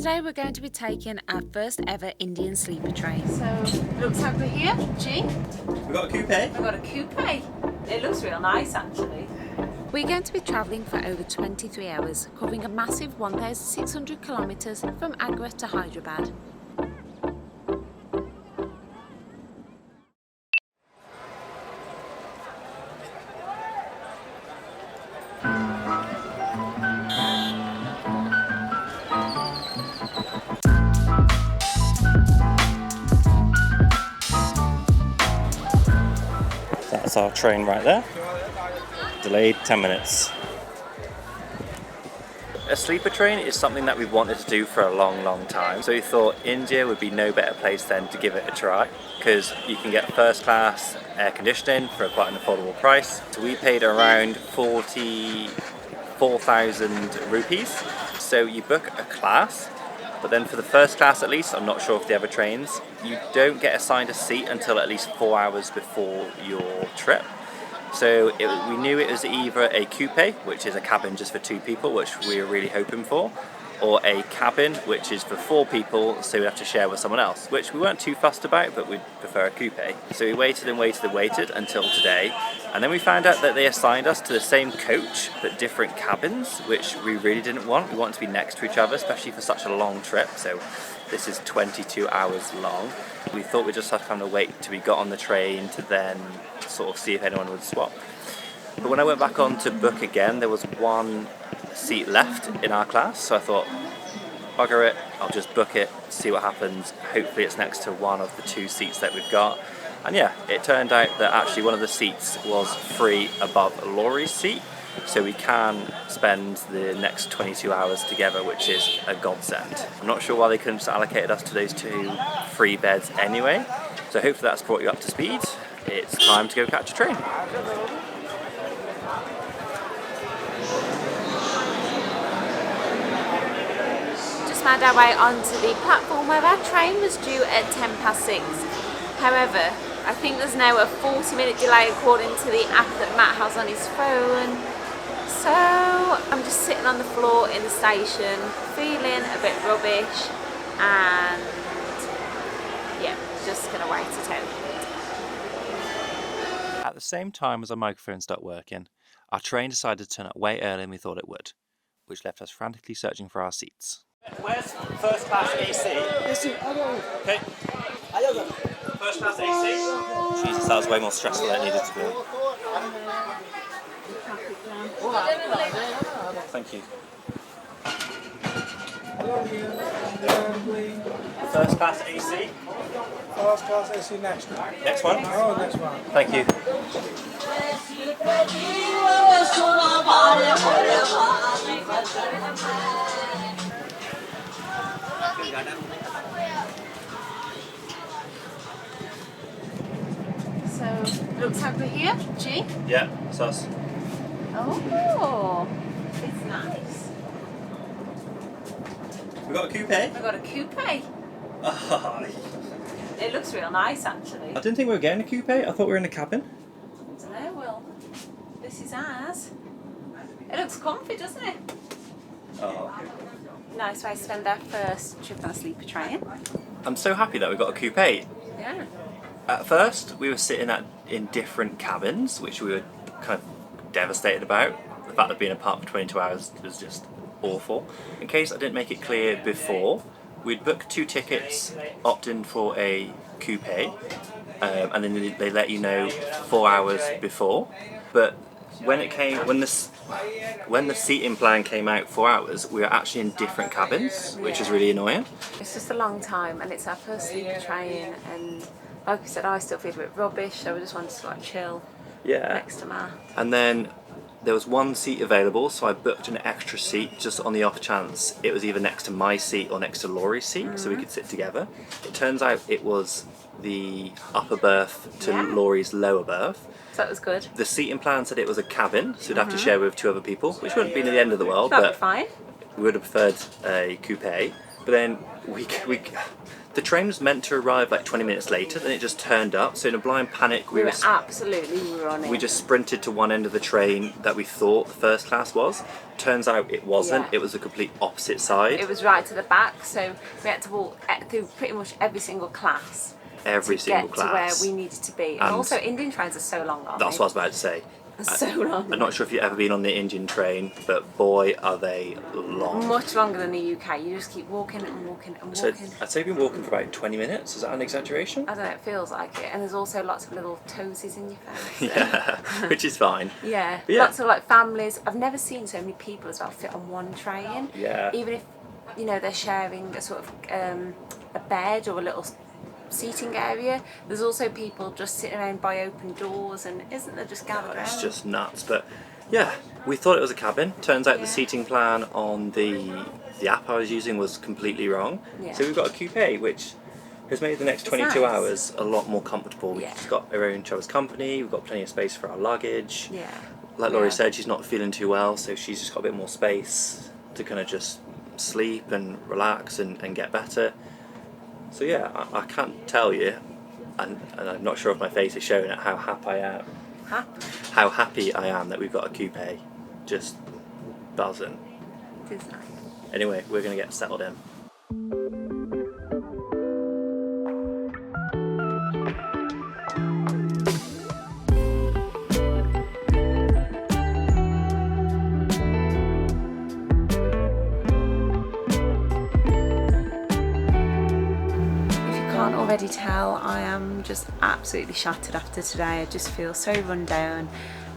Today we're going to be taking our first ever Indian sleeper train. So, looks like we're here, G. We've got a coupe. We've got a coupe. It looks real nice actually. We're going to be travelling for over 23 hours, covering a massive 1,600 kilometres from Agra to Hyderabad. That's our train right there. Delayed 10 minutes. A sleeper train is something that we've wanted to do for a long time. So we thought India would be no better place than to give it a try, because you can get first class air conditioning for quite an affordable price. So we paid around 44,000 rupees. So you book a class, but then for the first class at least, I'm not sure if the other trains, you don't get assigned a seat until at least 4 hours before your trip. So we knew it was either a coupe, which is a cabin just for 2 people, which we were really hoping for, or a cabin, which is for 4 people, so we have to share with someone else, which we weren't too fussed about, but we'd prefer a coupe. So we waited and waited and waited until today, and then we found out that they assigned us to the same coach, but different cabins, which we really didn't want. We wanted to be next to each other, especially for such a long trip, so this is 22 hours long. We thought we'd just have to kind of wait till we got on the train to then sort of see if anyone would swap. But when I went back on to book again, there was 1 seat left in our class, so I thought, bugger it, I'll just book it, see what happens. Hopefully it's next to one of the 2 seats that we've got. And yeah, it turned out that actually one of the seats was free above Laurie's seat, so we can spend the next 22 hours together, which is a godsend. I'm not sure why they couldn't just allocated us to those 2 free beds anyway, so hopefully that's brought you up to speed. It's time to go catch a train. Just made our way onto the platform where our train was due at 6:10. However, I think there's now a 40-minute delay according to the app that Matt has on his phone. So I'm just sitting on the floor in the station, feeling a bit rubbish, and yeah, just gonna wait it out. At the same time as our microphone stopped working, our train decided to turn up way earlier than we thought it would, which left us frantically searching for our seats. Where's first class AC? Okay. First class AC? Jesus, that was way more stressful than it needed to be. Thank you. First class AC? First class AC next. Next one? Oh, next one. Thank you. So, looks like we're here, G. Yeah, it's us. Oh, it's nice. We got a coupe? We've got a coupe. Oh, It looks real nice actually. I didn't think we were getting a coupe. I thought we were in a cabin. I don't know, well, this is ours. It looks comfy, doesn't it? Oh, okay. Nice way to spend our first trip on a sleeper train. I'm so happy that we got a coupe. Yeah. At first, we were sitting in different cabins, which we were kind of devastated about. The fact of being apart for 22 hours was just awful. In case I didn't make it clear before, we'd booked 2 tickets, opt in for a coupe, and then they let you know 4 hours before. But when the seating plan came out 4 hours, we were actually in different cabins, which is really annoying. It's just a long time and it's our first sleeper train, and like I said, I still feel a bit rubbish, so we just wanted to like chill next to Matt. And then there was 1 seat available, so I booked an extra seat just on the off chance it was either next to my seat or next to Laurie's seat, so we could sit together. It turns out it was the upper berth to Laurie's lower berth. So that was good. The seating plan said it was a cabin, so we'd have to share with 2 other people, which wouldn't be the end of the world. That'd but be fine. we would have preferred a coupe, but then the train was meant to arrive like 20 minutes later, then it just turned up. So in a blind panic, We were on it. we just sprinted to one end of the train that we thought the first class was. Turns out it wasn't. Yeah. It was the complete opposite side. It was right to the back, so we had to walk through pretty much every single class. Every single get class. to where we needed to be. And And also Indian trains are so long, aren't That's they? what I was about to say. So long. I'm not sure if you've ever been on the Indian train, but boy, are they long. Much longer than the UK. You just keep walking and walking and So walking. I'd say we've been walking for about 20 minutes. Is that an exaggeration? I don't know, it feels like it. And there's also lots of little toesies in your face. Yeah, which is fine. Yeah. But yeah. Lots of like families. I've never seen so many people as well fit on one train. Yeah. Even if, you know, they're sharing a sort of a bed or a little seating area, there's also people just sitting around by open doors, and isn't there just gathered around? It's just nuts. But yeah, we thought it was a cabin. Turns out the Yeah. seating plan on the app I was using was completely wrong. Yeah. So we've got a coupe, which has made the next It's 22 nice. hours a lot more comfortable. Yeah. We've got our own traveller's company, we've got plenty of space for our luggage. Yeah. Like Laurie Yeah. said, she's not feeling too well, so she's just got a bit more space to kind of just sleep and relax and get better. So yeah, I can't tell you, and I'm not sure if my face is showing it, how happy I am that we've got a coupe. Just buzzing. It is nice. Anyway, we're going to get settled in. Can't already tell, I am just absolutely shattered after today. I just feel so run down,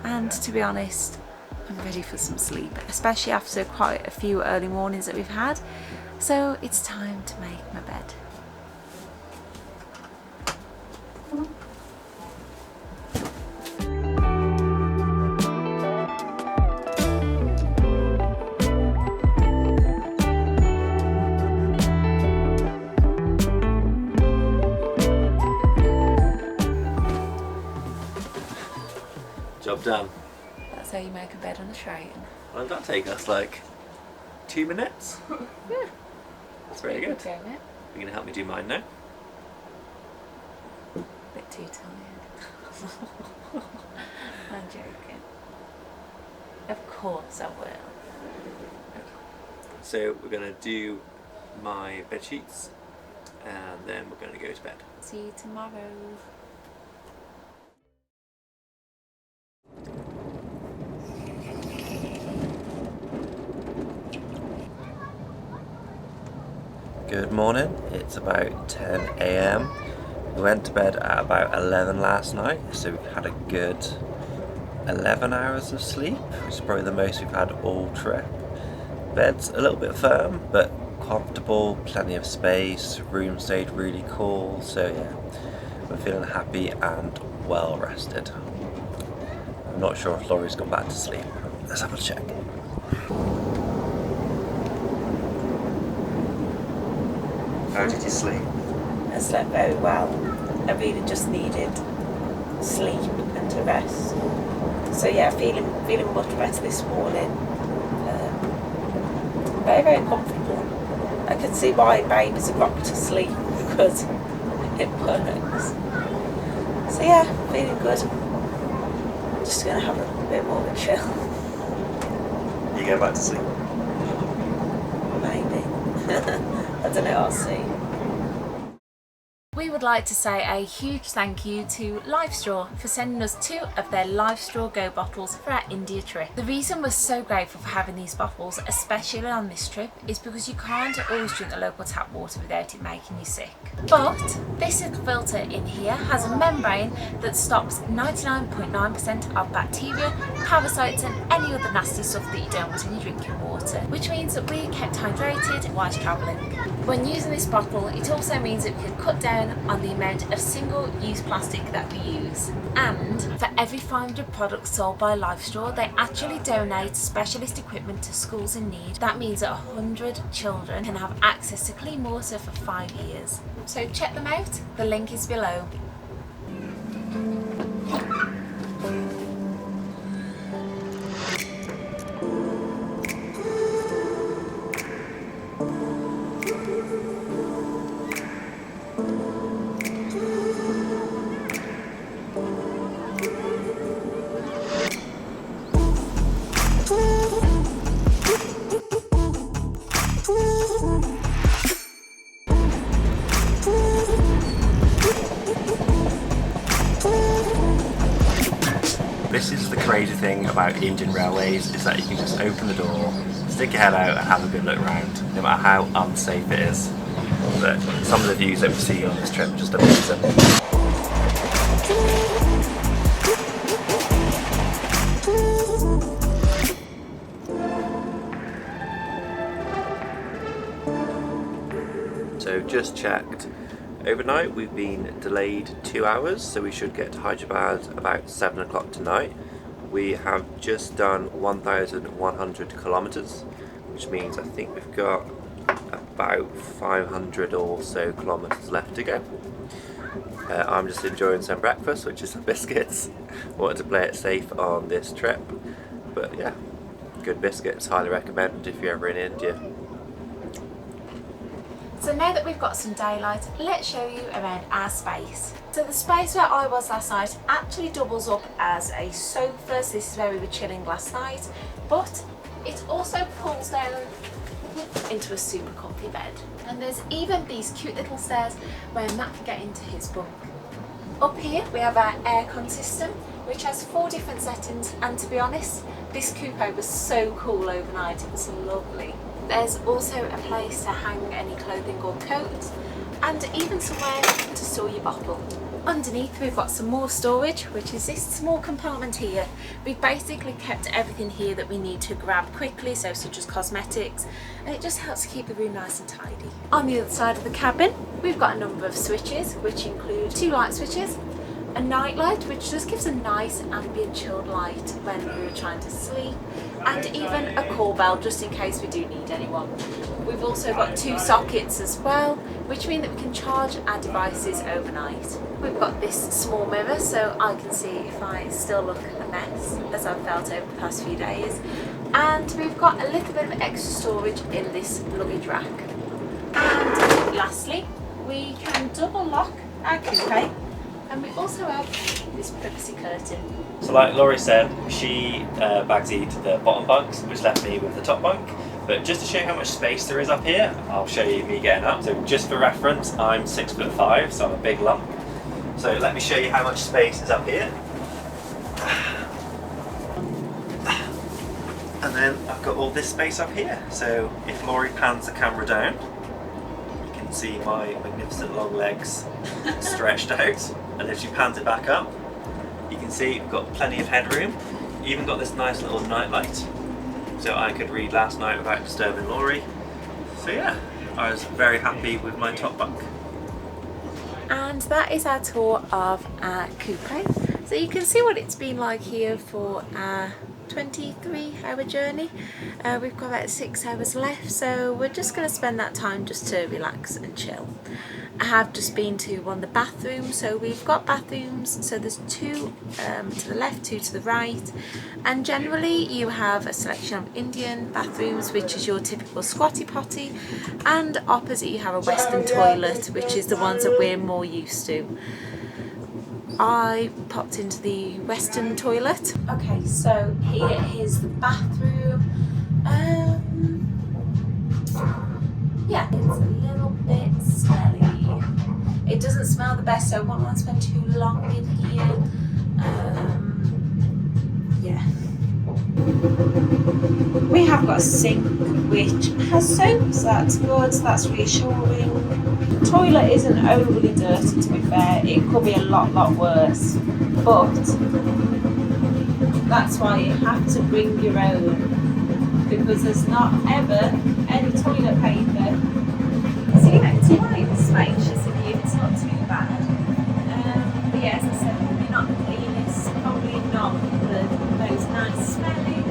and to be honest, I'm ready for some sleep, especially after quite a few early mornings that we've had. So it's time to make my bed. Job done. That's how you make a bed on a train. Well, did that take us like 2 minutes? Yeah. That's very good. Going it. You're going to help me do mine now? Bit too tired. I'm joking. Of course I will. So we're going to do my bed sheets and then we're going to go to bed. See you tomorrow. Good morning, it's about 10 AM. We went to bed at about 11 last night, so we've had a good 11 hours of sleep, which is probably the most we've had all trip. Bed's a little bit firm, but comfortable, plenty of space, room stayed really cool, so yeah, we're feeling happy and well rested. I'm not sure if Laurie's gone back to sleep. Let's have a check. How did you sleep? I slept very well. I really just needed sleep and to rest. So yeah, feeling much better this morning. Very, very comfortable. I can see why babies are rocked to sleep, because it works. So yeah, feeling good. Just gonna have a bit more of a chill. You go back to sleep? Maybe. I don't know, I'll see. We would like to say a huge thank you to Lifestraw for sending us 2 of their Lifestraw Go Bottles for our India trip. The reason we're so grateful for having these bottles, especially on this trip, is because you can't always drink the local tap water without it making you sick. But this filter in here has a membrane that stops 99.9% of bacteria, parasites and any other nasty stuff that you don't want in your drinking water, which means that we kept hydrated whilst travelling. When using this bottle, it also means that we can cut down on the amount of single-use plastic that we use. And for every 500 products sold by Lifestraw, they actually donate specialist equipment to schools in need. That means that 100 children can have access to clean water for 5 years. So check them out, the link is below. This is the crazy thing about Indian railways, is that you can just open the door, stick your head out and have a good look around, no matter how unsafe it is. But some of the views that we see on this trip are just amazing. So just checked. Overnight we've been delayed 2 hours, so we should get to Hyderabad about 7 o'clock tonight. We have just done 1,100 kilometers, which means I think we've got about 500 or so kilometers left to go. I'm just enjoying some breakfast, which is some biscuits. Wanted to play it safe on this trip, but yeah, good biscuits, highly recommend if you're ever in India. So now that we've got some daylight, let's show you around our space. So the space where I was last night actually doubles up as a sofa, so this is where we were chilling last night, but it also pulls down into a super comfy bed. And there's even these cute little stairs where Matt can get into his bunk. Up here we have our aircon system, which has 4 different settings, and to be honest, this coupe was so cool overnight, it was lovely. There's also a place to hang any clothing or coats, and even somewhere to store your bottle. Underneath we've got some more storage, which is this small compartment here. We've basically kept everything here that we need to grab quickly, so such as cosmetics, and it just helps to keep the room nice and tidy. On the other side of the cabin we've got a number of switches, which include 2 light switches, a night light which just gives a nice ambient chilled light when we're trying to sleep, and even a call bell just in case we do need anyone. We've also got 2 sockets as well, which mean that we can charge our devices overnight. We've got this small mirror so I can see if I still look a mess, as I've felt over the past few days. And we've got a little bit of extra storage in this luggage rack. And lastly, we can double lock our coupe, and we also have this privacy curtain. So like Laurie said, she bagsied the bottom bunks, which left me with the top bunk. But just to show you how much space there is up here, I'll show you me getting up. So just for reference, I'm 6'5", so I'm a big lump. So let me show you how much space is up here. And then I've got all this space up here. So if Laurie pans the camera down, you can see my magnificent long legs stretched out. And if she pans it back up, you can see we've got plenty of headroom. Even got this nice little night light, so I could read last night without disturbing Laurie. So yeah, I was very happy with my top bunk. And that is our tour of our coupe. So you can see what it's been like here for our 23-hour journey. We've got about 6 hours left, so we're just going to spend that time just to relax and chill. I have just been to one of the bathrooms, so we've got bathrooms, so there's 2 to the left, 2 to the right, and generally you have a selection of Indian bathrooms, which is your typical squatty potty, and opposite you have a Western toilet, which is the ones that we're more used to. I popped into the Western toilet. Okay, so here is the bathroom. Yeah, it's a little bit smelly. It doesn't smell the best, so I won't want to spend too long in here. Yeah. We have got a sink which has soap, so that's good, so that's reassuring. The toilet isn't overly dirty, to be fair. It could be a lot worse, but that's why you have to bring your own, because there's not ever any toilet paper. So you know, it's quite spacious in here, it's not too bad. But yeah, as I said, probably not the cleanest, probably not the most nice smelling.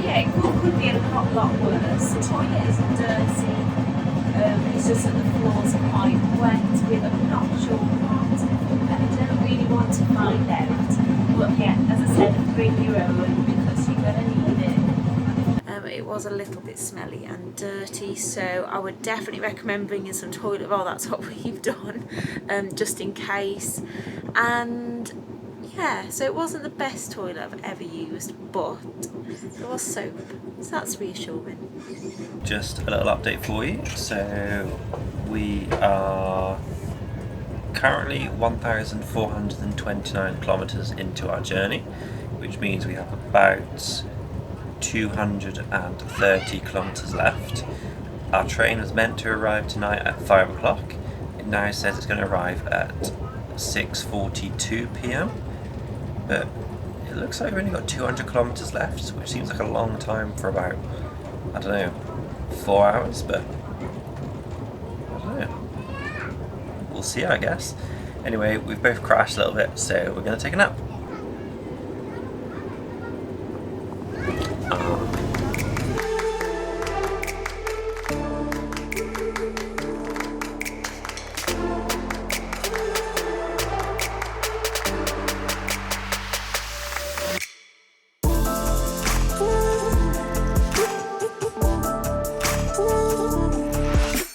Yeah, it could be a lot worse. The toilet isn't dirty, it's just that the floors are quite wet with a not sure what, and I don't really want to find out. But yeah, as I said, bring your own because you're going to need it. It was a little bit smelly and dirty, so I would definitely recommend bringing some toilet roll. That's what we've done, just in case. And yeah, so it wasn't the best toilet I've ever used, but there was soap, so that's reassuring. Just a little update for you. So we are currently 1,429 kilometres into our journey, which means we have about 230 kilometres left. Our train was meant to arrive tonight at 5 o'clock. It now says it's going to arrive at 6:42 p.m. But it looks like we've only got 200 kilometres left, which seems like a long time for about, I don't know, 4 hours, but I don't know. We'll see, I guess. Anyway, we've both crashed a little bit, so we're going to take a nap.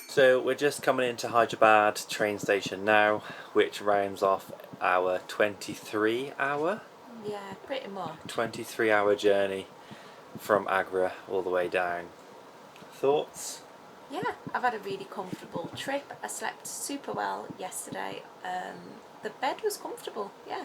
So we're just coming into Hyderabad train station now, which rounds off our 23-hour Yeah, pretty much. 23-hour journey from Agra all the way down. Thoughts? Yeah, I've had a really comfortable trip. I slept super well yesterday. The bed was comfortable. Yeah,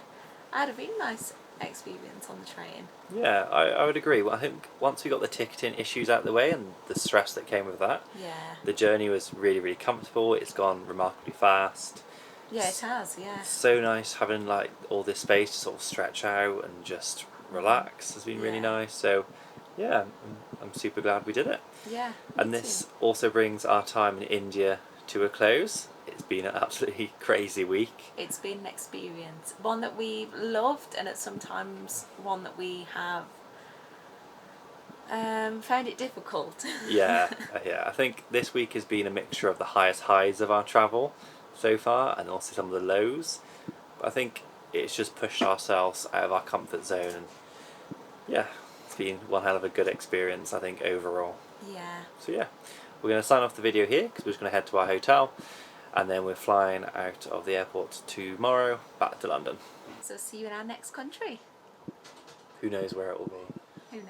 I had a really nice experience on the train. Yeah, I would agree. Well, I think once we got the ticketing issues out of the way and the stress that came with that, Yeah. the journey was really, really comfortable. It's gone remarkably fast. Yeah, it has, yeah. So nice having like all this space to sort of stretch out and just relax has been really Yeah. nice. So yeah, I'm super glad we did it. Yeah. And me this too. also brings our time in India to a close. It's been an absolutely crazy week. It's been an experience. One that we've loved, and it's sometimes one that we have found it difficult. Yeah, yeah. I think this week has been a mixture of the highest highs of our travel so far and also some of the lows. But I think it's just pushed ourselves out of our comfort zone, and yeah, it's been one hell of a good experience, I think, overall. Yeah. So yeah, we're going to sign off the video here because we're just going to head to our hotel, and then we're flying out of the airport tomorrow back to London. So see you in our next country. Who knows where it will be. Who knows?